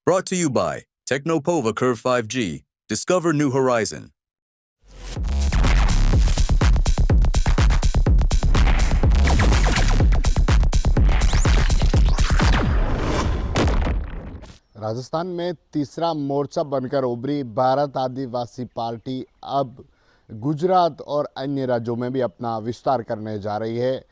Brought to you by Technopova Curve 5G. Discover new horizon. Rajasthan में तीसरा मोर्चा बनकर उभरी भारत आदिवासी पार्टी अब गुजरात और अन्य राज्यों में भी अपना विस्तार करने जा रही है।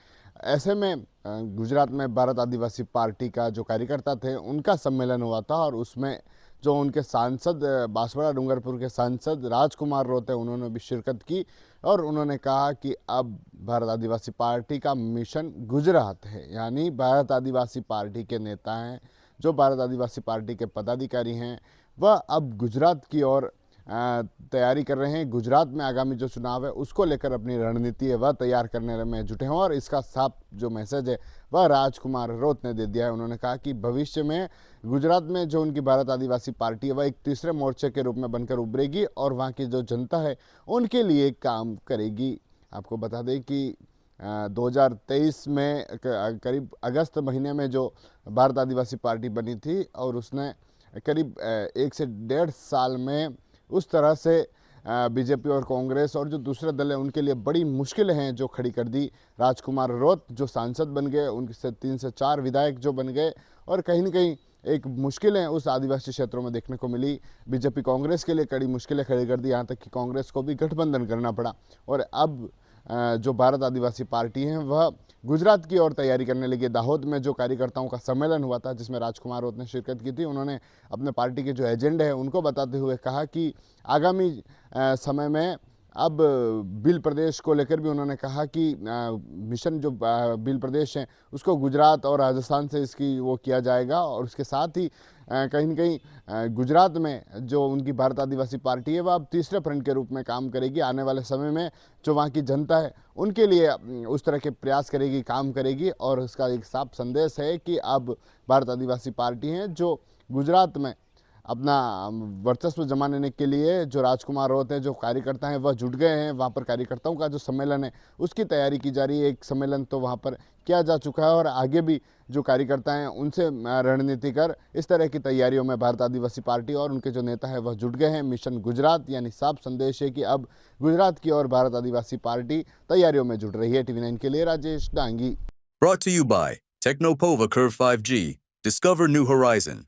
ऐसे में गुजरात में भारत आदिवासी पार्टी का जो कार्यकर्ता थे उनका सम्मेलन हुआ था और उसमें जो उनके सांसद बांसवाड़ा डूंगरपुर के सांसद राजकुमार रोते उन्होंने भी शिरकत की और उन्होंने कहा कि अब भारत आदिवासी पार्टी का मिशन गुजरात है, यानी भारत आदिवासी पार्टी के नेता हैं, जो भारत आदिवासी पार्टी के पदाधिकारी हैं, वह अब गुजरात की ओर तैयारी कर रहे हैं। गुजरात में आगामी जो चुनाव है उसको लेकर अपनी रणनीति है वह तैयार करने में जुटे हैं और इसका साफ जो मैसेज है वह राजकुमार रोत ने दे दिया है। उन्होंने कहा कि भविष्य में गुजरात में जो उनकी भारत आदिवासी पार्टी है वह एक तीसरे मोर्चे के रूप में बनकर उभरेगी और वहाँ की जो जनता है उनके लिए काम करेगी। आपको बता दें कि 2023 में करीब अगस्त महीने में जो भारत आदिवासी पार्टी बनी थी और उसने करीब 1 से 1.5 साल में उस तरह से बीजेपी और कांग्रेस और जो दूसरे दल हैं उनके लिए बड़ी मुश्किलें हैं जो खड़ी कर दी। राजकुमार रोत जो सांसद बन गए, उनसे 3 से 4 विधायक जो बन गए और कहीं न कहीं एक मुश्किलें उस आदिवासी क्षेत्रों में देखने को मिली। बीजेपी कांग्रेस के लिए कड़ी मुश्किलें खड़ी कर दी, यहाँ तक कि कांग्रेस को भी गठबंधन करना पड़ा। और अब जो भारत आदिवासी पार्टी है वह गुजरात की ओर तैयारी करने लगी। दाहोद में जो कार्यकर्ताओं का सम्मेलन हुआ था जिसमें राजकुमार रोत ने शिरकत की थी, उन्होंने अपने पार्टी के जो एजेंडे हैं उनको बताते हुए कहा कि आगामी समय में अब बिल प्रदेश को लेकर भी उन्होंने कहा कि मिशन जो बिल प्रदेश हैं उसको गुजरात और राजस्थान से इसकी वो किया जाएगा और उसके साथ ही कहीं न कहीं गुजरात में जो उनकी भारत आदिवासी पार्टी है वह अब तीसरे फ्रंट के रूप में काम करेगी। आने वाले समय में जो वहाँ की जनता है उनके लिए उस तरह के प्रयास करेगी, काम करेगी और उसका एक साफ संदेश है कि अब भारत आदिवासी पार्टी हैं जो गुजरात में अपना वर्चस्व जमाने के लिए जो राजकुमार रोत हैं, जो कार्यकर्ता हैं वह जुट गए हैं। वहाँ पर कार्यकर्ताओं का जो सम्मेलन है उसकी तैयारी की जा रही है। एक सम्मेलन तो वहाँ पर किया जा चुका है और आगे भी जो कार्यकर्ता हैं उनसे रणनीति कर इस तरह की तैयारियों में भारत आदिवासी पार्टी और उनके जो नेता हैं वह जुट गए हैं। मिशन गुजरात यानी साफ संदेश है कि अब गुजरात की ओर भारत आदिवासी पार्टी तैयारियों में जुट रही है। TV9 के लिए Rajesh Dangi. Brought to you by Technopova Curve 5G. Discover new horizon.